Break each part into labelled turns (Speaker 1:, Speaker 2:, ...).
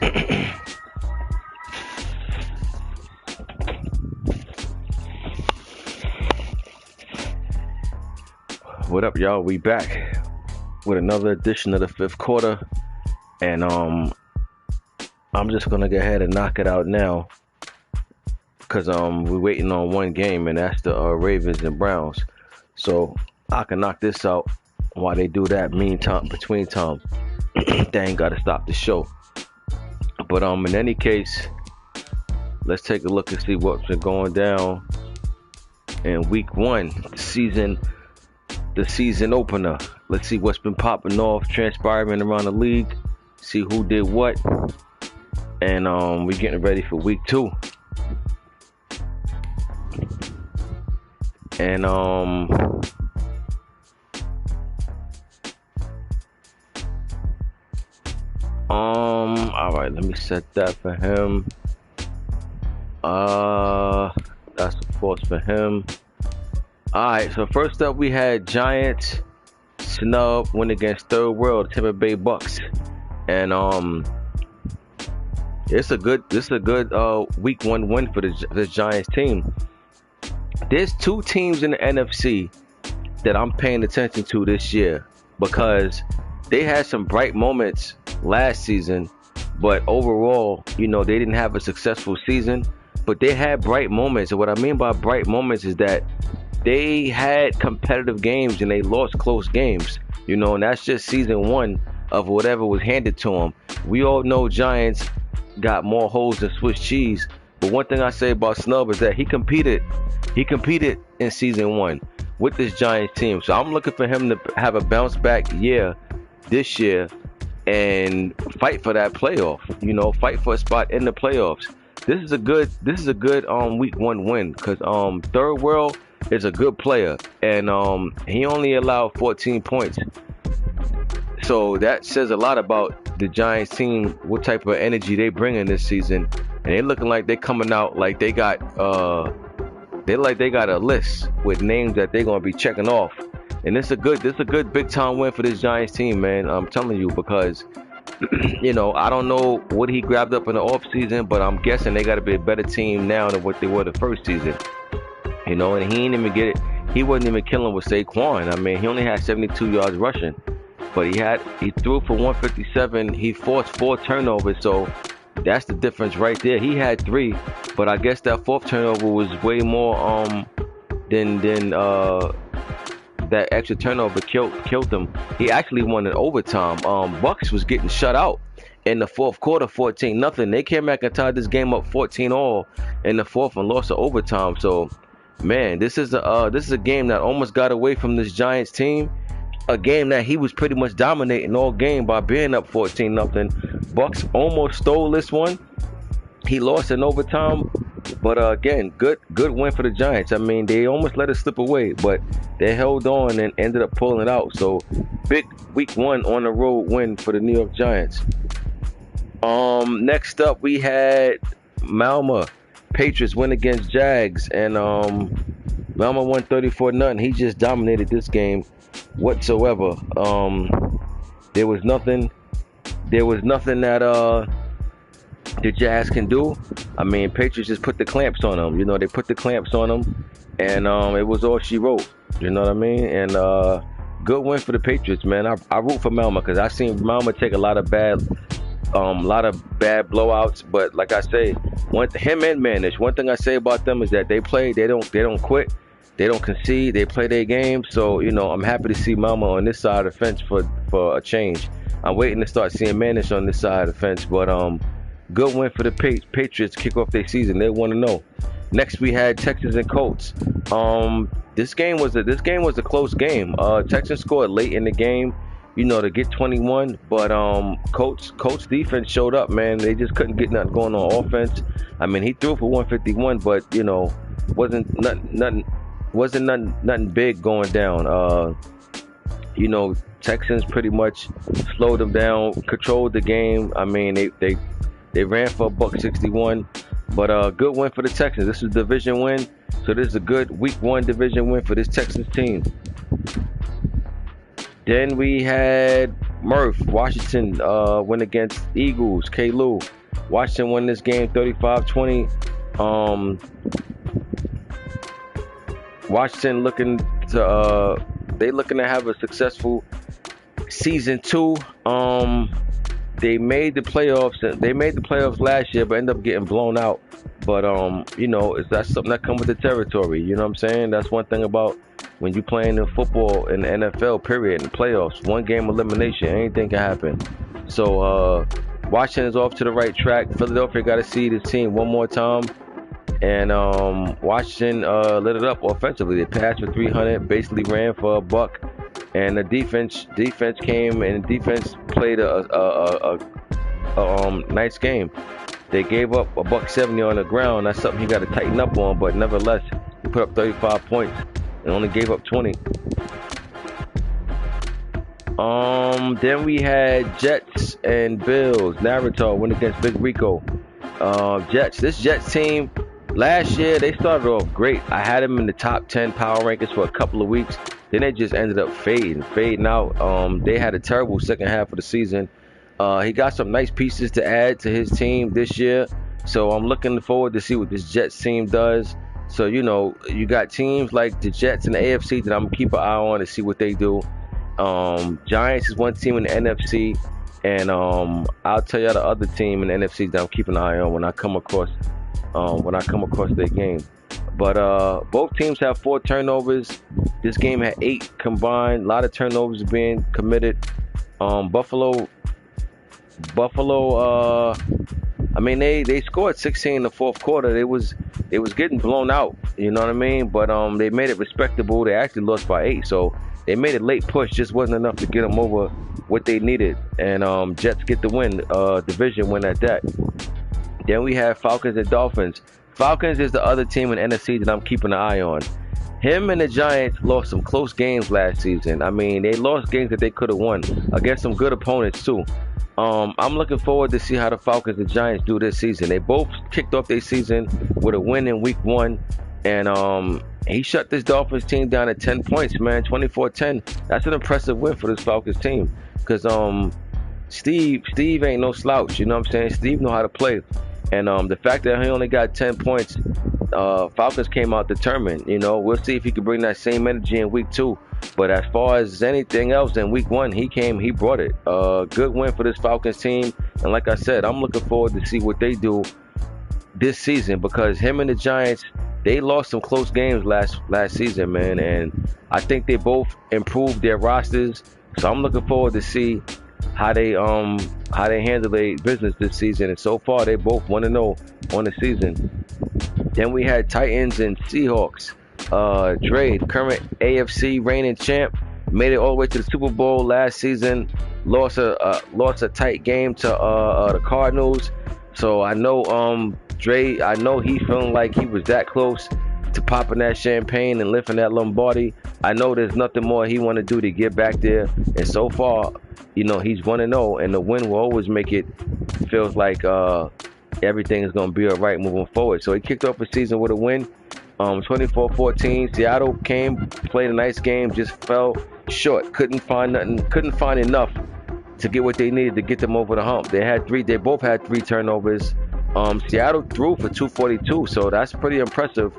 Speaker 1: What up, y'all? We back with another edition of the fifth quarter, and I'm just gonna go ahead and knock it out now, cause we're waiting on one game, and that's the Ravens and Browns. So I can knock this out while they do that. Between time, they ain't gotta stop the show. But in any case, let's take a look and see what's been going down in week one, the season opener. Let's see what's been popping off, transpiring around the league, see who did what, and we're getting ready for week two. And all right, let me set that for him. That's of course for him. Alright, so first up we had Giants snub win against Third World Tampa Bay Bucks. And this is a good week one win for this Giants team. There's two teams in the NFC that I'm paying attention to this year, because they had some bright moments last season, but overall, they didn't have a successful season, but they had bright moments. And what I mean by bright moments is that they had competitive games and they lost close games, and that's just season one of whatever was handed to them. We all know Giants got more holes than Swiss cheese, but one thing I say about Snub is that he competed in season one with this Giants team. So I'm looking for him to have a bounce back year this year and fight for that playoff, fight for a spot in the playoffs. This is a good week one win, because Third World is a good player, and he only allowed 14 points. So that says a lot about the Giants team, what type of energy they bring in this season. And they looking like they coming out like they got a list with names that they're gonna be checking off. And this is a good big time win for this Giants team, man. I'm telling you, because I don't know what he grabbed up in the off season, but I'm guessing they got to be a better team now than what they were the first season. And he didn't even get it. He wasn't even killing with Saquon. I mean, he only had 72 yards rushing, but he threw for 157. He forced 4 turnovers, so that's the difference right there. He had 3, but I guess that 4th turnover was way more than that extra turnover killed him. He actually won in overtime. Bucks was getting shut out in the fourth quarter, 14-0. They came back and tied this game up 14-all in the fourth and lost to overtime. So, man, this is a game that almost got away from this Giants team. A game that he was pretty much dominating all game by being up 14-0. Bucks almost stole this one. He lost in overtime, but again, good win for the Giants. I mean, they almost let it slip away, but they held on and ended up pulling it out. So, big week one on the road win for the New York Giants. Next up, we had Malma. Patriots win against Jags, and Malma won 34-0. He just dominated this game whatsoever. There was nothing that the Jazz can do. I mean, Patriots just put the clamps on them. They put the clamps on them, and it was all she wrote. You know what I mean? And good win for the Patriots, man. I root for Malma, because I seen Malma take a lot of bad blowouts. But like I say, him and Manish, one thing I say about them is that they don't quit, they don't concede, they play their game. So I'm happy to see Malma on this side of the fence for a change. I'm waiting to start seeing Manish on this side of the fence, but good win for the Patriots to kick off their season. They want to know. Next, we had Texans and Colts. This game was a close game. Texans scored late in the game, to get 21. But Colts defense showed up, man. They just couldn't get nothing going on offense. I mean, he threw for 151, but wasn't nothing big going down. Texans pretty much slowed them down, controlled the game. I mean, they ran for $161, but good win for the Texans. This is a division win, so this is a good week one division win for this Texans team. Then we had Murph. Washington win against Eagles. K-Lou. Washington won this game 35-20. Washington looking to have a successful season 2. They made the playoffs. They made the playoffs last year, but ended up getting blown out. But that's something that comes with the territory. You know what I'm saying? That's one thing about when you playing in football in the NFL. Period. In the playoffs, one game elimination, anything can happen. So Washington is off to the right track. Philadelphia got to see this team one more time. And Washington lit it up offensively. They passed for 300, basically ran for a buck. And the defense came, and the defense played a nice game. They gave up a $170 on the ground. That's something he got to tighten up on. But nevertheless, he put up 35 points and only gave up 20. Then we had Jets and Bills. Naruto went against Big Rico. Jets. This Jets team, last year they started off great. I had them in the top 10 power rankings for a couple of weeks. Then they just ended up fading out. They had a terrible second half of the season. He got some nice pieces to add to his team this year. So I'm looking forward to see what this Jets team does. So, you got teams like the Jets and the AFC that I'm going to keep an eye on to see what they do. Giants is one team in the NFC. And I'll tell you the other team in the NFC that I'm keeping an eye on when I come across their game. But both teams have 4 turnovers. This game had 8 combined. A lot of turnovers being committed. Buffalo. They scored 16 in the fourth quarter. It was getting blown out. You know what I mean? But they made it respectable. They actually lost by 8. So they made a late push. Just wasn't enough to get them over what they needed. And Jets get the win. Division win at that. Then we have Falcons and Dolphins. Falcons is the other team in NFC that I'm keeping an eye on. Him and the Giants lost some close games last season. They lost games that they could have won against some good opponents too. I'm looking forward to see how the Falcons and Giants do this season. They both kicked off their season with a win in week 1. And he shut this Dolphins team down at 10 points, man, 24-10. That's an impressive win for this Falcons team. Because Steve ain't no slouch, you know what I'm saying? Steve know how to play. And the fact that he only got 10 points, Falcons came out determined. We'll see if he can bring that same energy in week 2. But as far as anything else in week 1, he brought it. Good win for this Falcons team. And like I said, I'm looking forward to see what they do this season, because him and the Giants, they lost some close games last season, man. And I think they both improved their rosters. So I'm looking forward to see how they handle their business this season. And so far, they both 1-0 on the season. Then we had Titans and Seahawks. Dre, current AFC reigning champ, made it all the way to the Super Bowl last season. Lost a tight game to the Cardinals. So I know Dre. I know he feeling like he was that close to popping that champagne and lifting that Lombardi. I know there's nothing more he want to do to get back there. And so far, he's 1-0, and the win will always make it feels like everything is going to be all right moving forward. So he kicked off the season with a win. 24-14. Seattle played a nice game, just fell short. Couldn't find enough to get what they needed to get them over the hump. They both had 3 turnovers. Seattle threw for 242, so that's pretty impressive.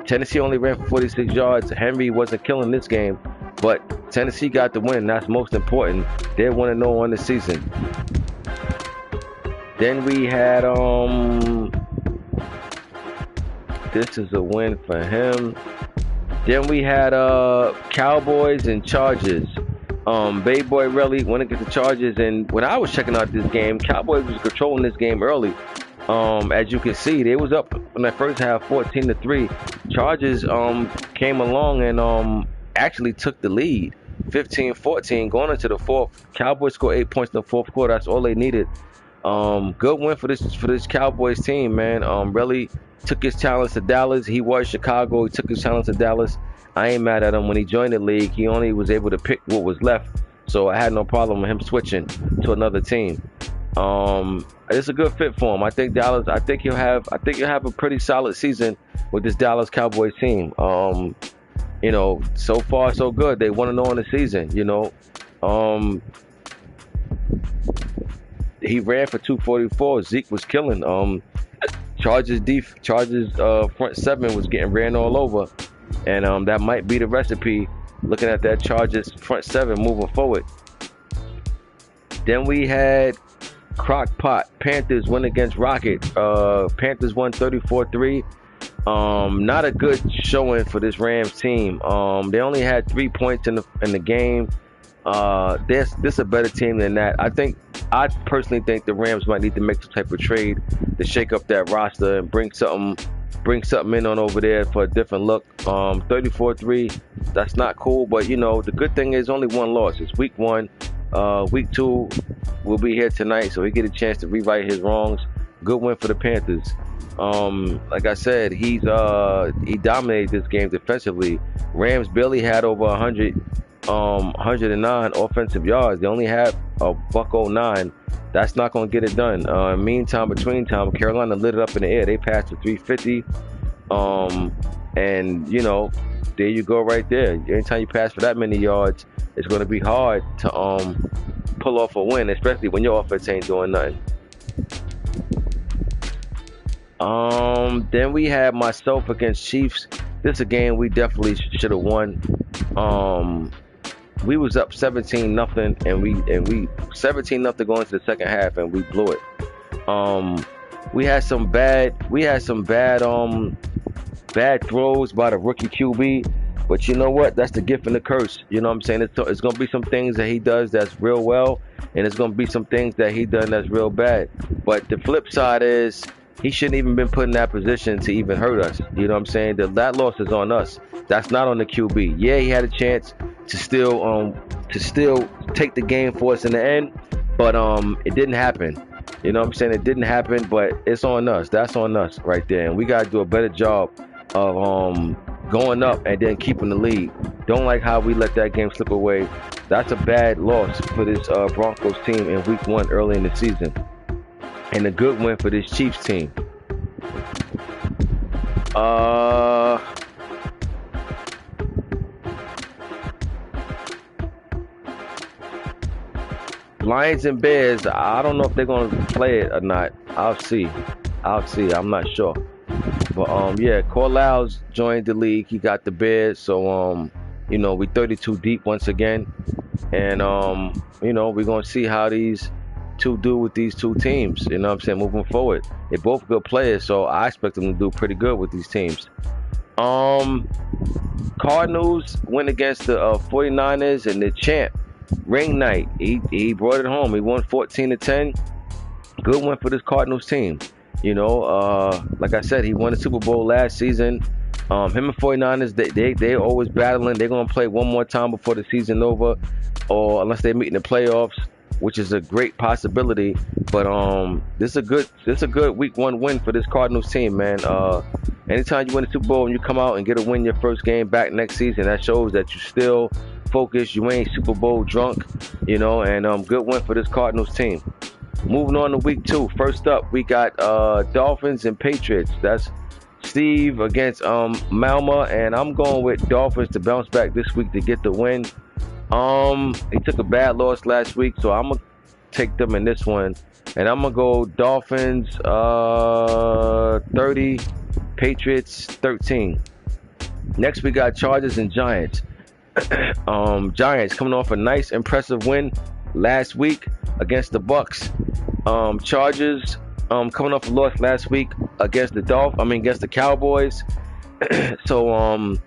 Speaker 1: Tennessee only ran for 46 yards. Henry wasn't killing this game, but Tennessee got the win. That's most important. They're 1-0 on the season. Then we had this is a win for him. Then we had Cowboys and Chargers. Bay Boy really went against the Chargers, and when I was checking out this game, Cowboys was controlling this game early. As you can see, they was up in the first half 14-3. Chargers came along and actually took the lead 15-14 going into the fourth. Cowboys scored 8 points in the fourth quarter. That's all they needed. Good win for this Cowboys team, man. Really took his talents to Dallas. He was Chicago. He took his talents to Dallas. I ain't mad at him. When he joined the league, he only was able to pick what was left. So I had no problem with him switching to another team. It's a good fit for him. I think Dallas. I think he'll have a pretty solid season with this Dallas Cowboys team. You know, so far so good. They 1-0 in the season. You know, he ran for 244. Zeke was killing. Chargers front seven was getting ran all over, and that might be the recipe. Looking at that Chargers front seven moving forward. Then we had Crockpot Panthers win against Rocket. Panthers won 34-3. Not a good showing for this Rams team. They only had 3 points in the game. This a better team than that. I personally think the Rams might need to make some type of trade to shake up that roster and bring something in on over there for a different look. 34-3, that's not cool, but you know, the good thing is only one loss. It's week 1. Week 2 will be here tonight, so he get a chance to rewrite his wrongs. Good win for the Panthers. Like I said, he dominated this game defensively. Rams barely had over 109 offensive yards. They only have a $109. That's not going to get it done. Between time, Carolina lit it up in the air. They passed for 350. And you know, there you go right there. Anytime you pass for that many yards, it's going to be hard to pull off a win, especially when your offense ain't doing nothing. Then we had myself against Chiefs. This is a game we definitely should have won. We was up 17-0, and we 17-0 going into the second half, and we blew it. We had some bad throws by the rookie QB, but you know what? That's the gift and the curse. You know what I'm saying? It's gonna be some things that he does that's real well, and it's gonna be some things that he done that's real bad. But the flip side is, he shouldn't even been put in that position to even hurt us. You know what I'm saying? That loss is on us. That's not on the QB. Yeah, he had a chance to still take the game for us in the end, but it didn't happen. You know what I'm saying? It didn't happen, but it's on us. That's on us right there, and we got to do a better job of going up and then keeping the lead. Don't like how we let that game slip away. That's a bad loss for this Broncos team in week 1 early in the season, and a good win for this Chiefs team. Lions and Bears, I don't know if they're going to play it or not. I'll see. I'm not sure. But yeah, Corlow's joined the league. He got the Bears, so you know, we 32 deep once again, and you know, we're going to see how these two do with these two teams. You know what I'm saying? Moving forward, they're both good players, so I expect them to do pretty good with these teams. Cardinals went against the 49ers, and the champ ring night, he brought it home. He won 14-10. Good win for this Cardinals team. You know, like I said, he won the Super Bowl last season. Him and 49ers, they always battling. They're gonna play one more time before the season over, or unless they meet in the playoffs, which is a great possibility. But this is a good week 1 win for this Cardinals team, man. Anytime you win the Super Bowl and you come out and get a win your first game back next season, that shows that you still focused. You ain't Super Bowl drunk, you know. And good win for this Cardinals team. Moving on to week 2. First up, we got Dolphins and Patriots. That's Steve against Malma, and I'm going with Dolphins to bounce back this week to get the win. He took a bad loss last week, so I'm gonna take them in this one, and I'm gonna go Dolphins 30, Patriots 13. Next, we got Chargers and Giants. Giants coming off a nice, impressive win last week against the Bucks. Chargers coming off a loss last week against the Cowboys. So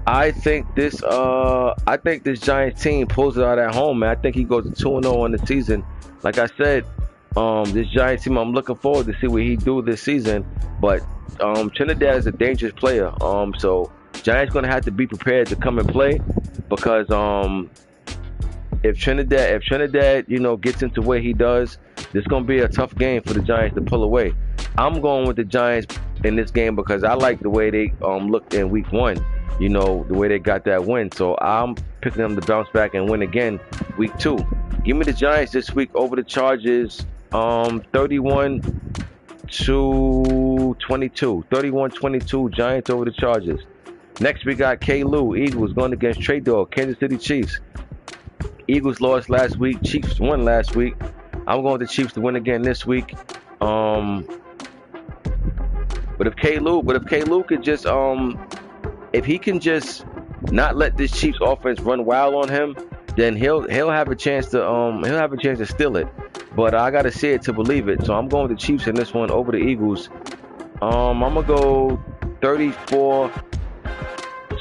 Speaker 1: I think this Giants team pulls it out at home, man. I think he goes 2-0 on the season. Like I said, this Giants team, I'm looking forward to see what he do this season. But Trinidad is a dangerous player. So Giants gonna have to be prepared to come and play, because if Trinidad, you know, gets into what he does, this is gonna be a tough game for the Giants to pull away. I'm going with the Giants in this game because I like the way they looked in week 1. You know, the way they got that win. So I'm picking them to bounce back and win again week 2. Give me the Giants this week over the Chargers. 31 to 22. 31-22, Giants over the Chargers. Next, we got K-Lou, Eagles, going against Trey Dog, Kansas City Chiefs. Eagles lost last week. Chiefs won last week. I'm going with the Chiefs to win again this week. But if K-Lou could just, if he can just not let this Chiefs offense run wild on him, then he'll have a chance to steal it. But I gotta see it to believe it. So I'm going with the Chiefs in this one over the Eagles. I'm gonna go 34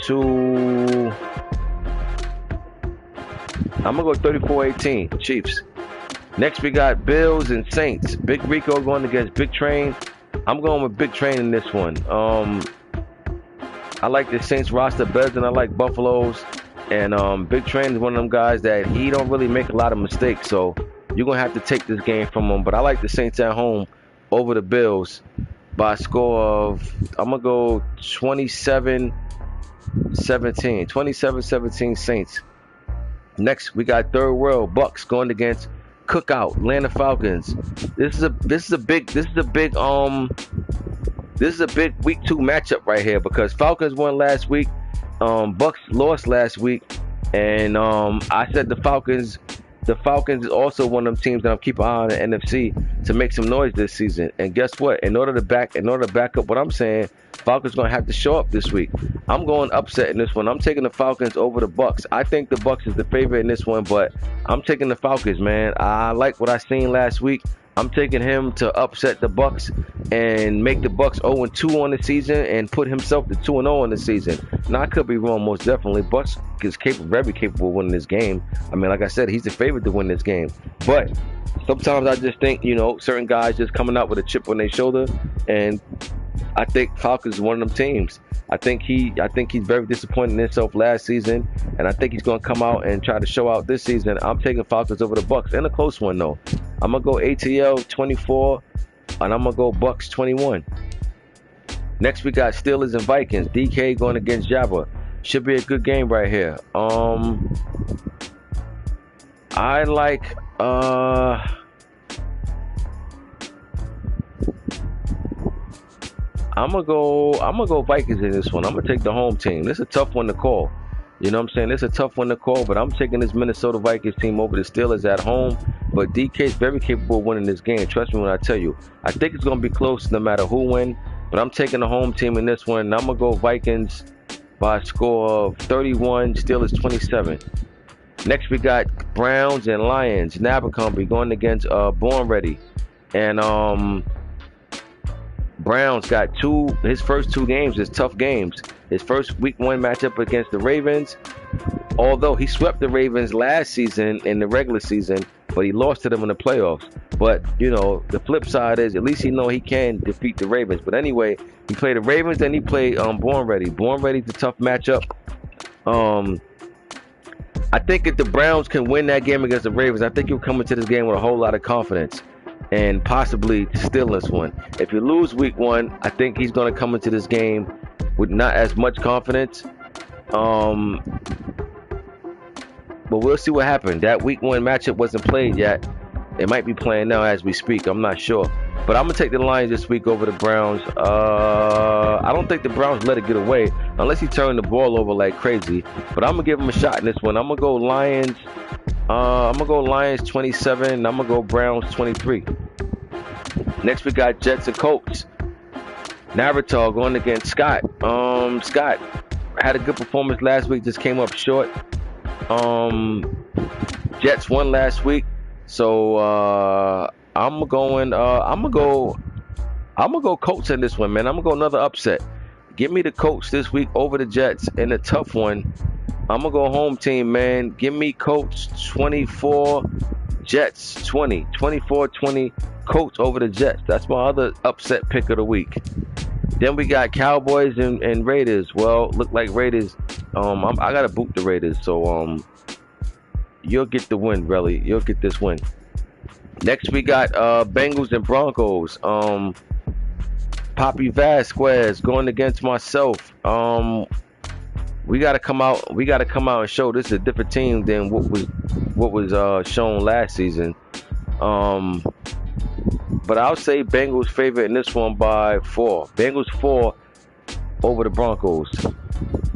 Speaker 1: to. I'm gonna go 34-18, Chiefs. Next we got Bills and Saints. Big Rico going against Big Train. I'm going with Big Train in this one. I like the Saints roster better than I like Buffalo's. And Big Train is one of them guys that he don't really make a lot of mistakes. So you're gonna have to take this game from him. But I like the Saints at home over the Bills by a score of, I'm gonna go 27-17. 27-17 Saints. Next, we got Third World Bucks going against Cookout Atlanta Falcons. This is a big week 2 matchup right here because Falcons won last week, Bucks lost last week, and I said the Falcons is also one of them teams that I'm keeping an eye on the NFC to make some noise this season. And guess what? In order to back up what I'm saying, Falcons gonna have to show up this week. I'm going upset in this one. I'm taking the Falcons over the Bucks. I think the Bucks is the favorite in this one, but I'm taking the Falcons, man. I like what I seen last week. I'm taking him to upset the Bucks and make the Bucks 0-2 on the season and put himself to 2-0 on the season. Now I could be wrong, most definitely. Bucks is very capable of winning this game. I mean, like I said, he's the favorite to win this game. But sometimes I just think, certain guys just coming out with a chip on their shoulder, and I think Falcons is one of them teams. I think he's very disappointed in himself last season, and I think he's going to come out and try to show out this season. I'm taking Falcons over the Bucks in a close one though. I'm gonna go ATL 24, and I'm gonna go Bucks 21. Next we got Steelers and Vikings. DK going against Jabba. Should be a good game right here. I like I'm gonna go Vikings in this one. I'm gonna take the home team. This is a tough one to call. You know what I'm saying? This is a tough one to call, but I'm taking this Minnesota Vikings team over the Steelers at home. But DK is very capable of winning this game. Trust me when I tell you. I think it's gonna be close no matter who wins. But I'm taking the home team in this one. And I'm gonna go Vikings by a score of 31, Steelers 27. Next we got Browns and Lions. Abercrombie going against Born Ready. And Browns got his first 2 games is tough games. His first week 1 matchup against the Ravens, although he swept the Ravens last season in the regular season, but he lost to them in the playoffs. But the flip side is at least he know he can defeat the Ravens. But anyway, he played the Ravens, then he played Born Ready. Born Ready's a tough matchup. I think if the Browns can win that game against the Ravens, I think you'll come into this game with a whole lot of confidence and possibly steal this one. If you lose week 1, I think he's going to come into this game with not as much confidence. But we'll see what happens. That week 1 matchup wasn't played yet. It might be playing now as we speak. I'm not sure. But I'm going to take the Lions this week over the Browns. I don't think the Browns let it get away unless he turned the ball over like crazy. But I'm going to give him a shot in this one. I'm going to go Lions. I'm going to go Lions 27. And I'm going to go Browns 23. Next we got Jets and Colts. Navitar going against Scott. Scott had a good performance last week, just came up short. Jets won last week, so I'm gonna go Colts in this one, man. I'm gonna go another upset. Give me the Colts this week over the Jets in a tough one. I'm gonna go home team, man. Give me Colts 24, Jets 20, 24-20. Colts over the Jets. That's my other upset pick of the week. Then we got Cowboys and Raiders. Well, look like Raiders. I gotta boot the Raiders, so you'll get the win, really. You'll get this win. Next we got Bengals and Broncos. Poppy Vasquez going against myself. We gotta come out and show this is a different team than what was shown last season. but I'll say Bengals favorite in this one by 4. Bengals 4 over the Broncos.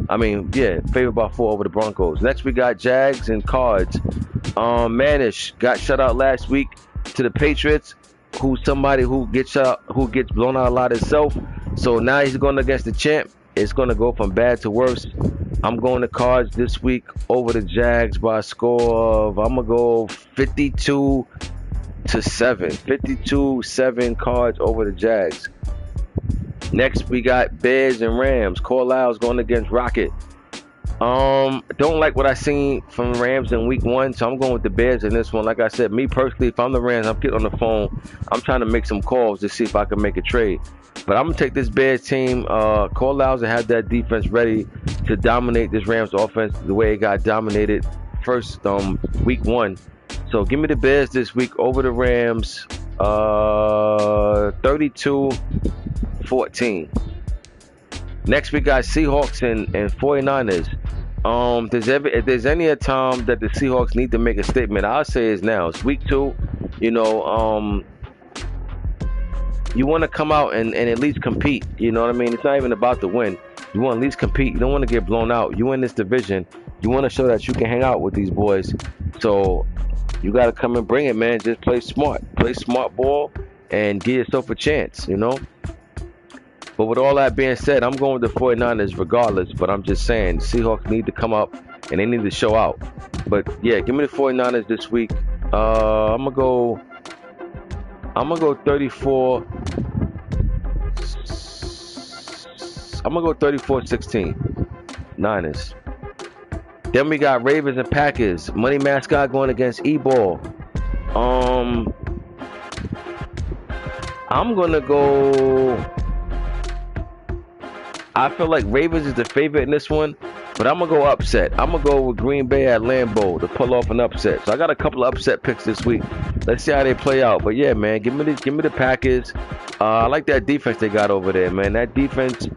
Speaker 1: I mean, yeah, favored by 4 over the Broncos. Next, we got Jags and Cards. Manish got shut out last week to the Patriots, who's somebody who gets blown out a lot himself. So now he's going against the champ. It's going to go from bad to worse. I'm going to Cards this week over the Jags by a score of, I'm going to go 52-7. 52-7 Cards over the Jags. Next, we got Bears and Rams. Carlisle's going against Rocket. Don't like what I seen from the Rams in week 1, so I'm going with the Bears in this one. Like I said, me personally, if I'm the Rams, I'm getting on the phone. I'm trying to make some calls to see if I can make a trade. But I'm going to take this Bears team. Carlisle's have that defense ready to dominate this Rams offense the way it got dominated first week 1. So give me the Bears this week over the Rams, 32-14. Next, we got Seahawks and 49ers. If there's any time that the Seahawks need to make a statement, I'll say it's now. It's week 2. You know, you want to come out and at least compete. You know what I mean? It's not even about the win. You want to at least compete. You don't want to get blown out. You in this division. You want to show that you can hang out with these boys. So you got to come and bring it, man. Just play smart. Play smart ball and give yourself a chance, you know? But with all that being said, I'm going with the 49ers regardless. But I'm just saying, the Seahawks need to come up and they need to show out. But yeah, give me the 49ers this week. I'm gonna go 34. I'm gonna go 34-16. Niners. Then we got Ravens and Packers. Money Mascot going against E-Ball. I'm gonna go. I feel like Ravens is the favorite in this one, but I'm gonna go upset. I'm gonna go with Green Bay at Lambeau to pull off an upset. So I got a couple of upset picks this week. Let's see how they play out. But yeah, man, give me the Packers. I like that defense they got over there, man. That defense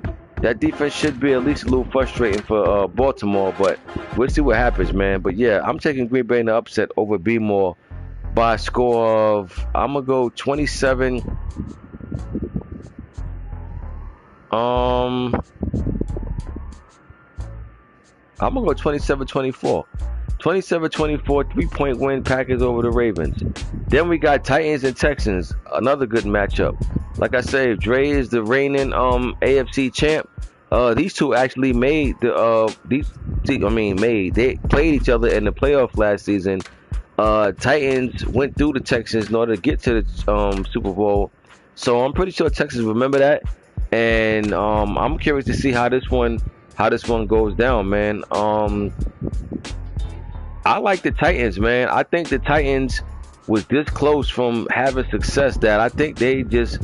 Speaker 1: should be at least a little frustrating for Baltimore, but we'll see what happens, man. But yeah, I'm taking Green Bay in the upset over B-More by a score of, I'm gonna go 27. I'm gonna go 27-24. 27-24, 3-point win, Packers over the Ravens. Then we got Titans and Texans, another good matchup. Like I say, Dre is the reigning AFC champ. These two actually made they played each other in the playoff last season. Titans went through the Texans in order to get to the Super Bowl. So I'm pretty sure Texans remember that. And I'm curious to see how this one goes down, man. I like the Titans, man. I think the Titans was this close from having success that I think they just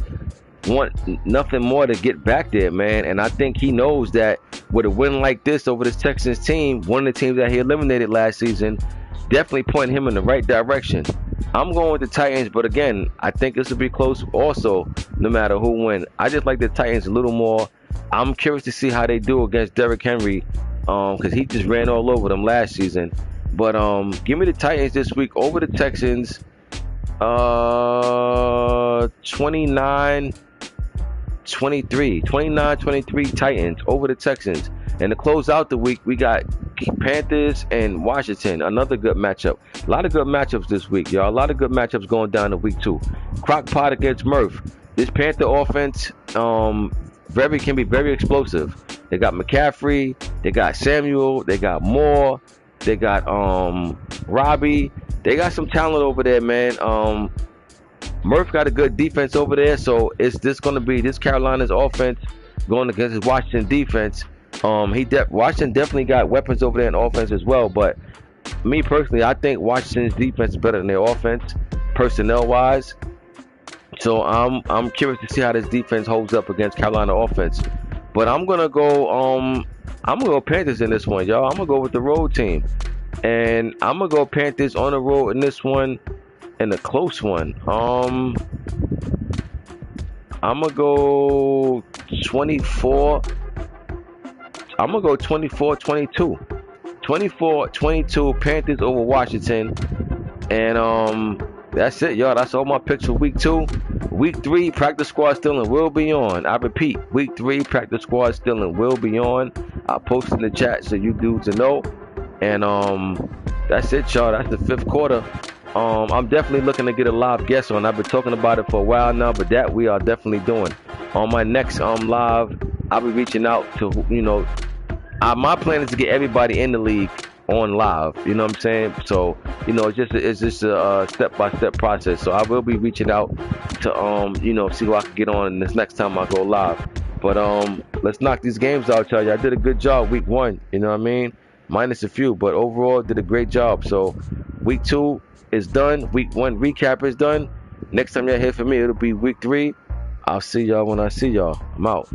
Speaker 1: want nothing more to get back there, man. And I think he knows that with a win like this over this Texans team, one of the teams that he eliminated last season, definitely pointing him in the right direction. I'm going with the Titans, but again, I think this will be close also, no matter who wins. I just like the Titans a little more. I'm curious to see how they do against Derrick Henry, because he just ran all over them last season. But give me the Titans this week over the Texans. 29-23 Titans over the Texans. And to close out the week, we got Panthers and Washington, another good matchup. A lot of good matchups this week, y'all. A lot of good matchups going down in week 2. Crockpot against Murph. This Panther offense can be very explosive. They got McCaffrey, they got Samuel, they got Moore, they got Robbie. They got some talent over there, man. Murph got a good defense over there, so it's this going to be this Carolina's offense going against his Washington defense. Washington definitely got weapons over there in offense as well, but me personally, I think Washington's defense is better than their offense, personnel-wise. So I'm curious to see how this defense holds up against Carolina offense. But I'm gonna go Panthers in this one, y'all. I'm gonna go with the road team, and I'm gonna go Panthers on the road in this one, in a close one. I'm gonna go 24. I'm gonna go 24-22. 24-22 Panthers over Washington, and that's it, y'all. That's all my picks for week 2. Week 3, practice squad still and will be on. I repeat, week 3, practice squad still and will be on. I'll post in the chat so you dudes know. And that's it, y'all. That's the 5th quarter. I'm definitely looking to get a live guest on. I've been talking about it for a while now, but that we are definitely doing. On my next live, I'll be reaching out to, you know, my plan is to get everybody in the league on live. You know what I'm saying? So, you know, it's just a step-by-step process. So I will be reaching out to you know, see who I can get on this next time I go live. But let's knock these games out, y'all. Y'all did a good job week 1. You know what I mean? Minus a few, but overall did a great job. So week 2 is done. Week 1 recap is done. Next time y'all hear from me, it'll be week 3. I'll see y'all when I see y'all. I'm out.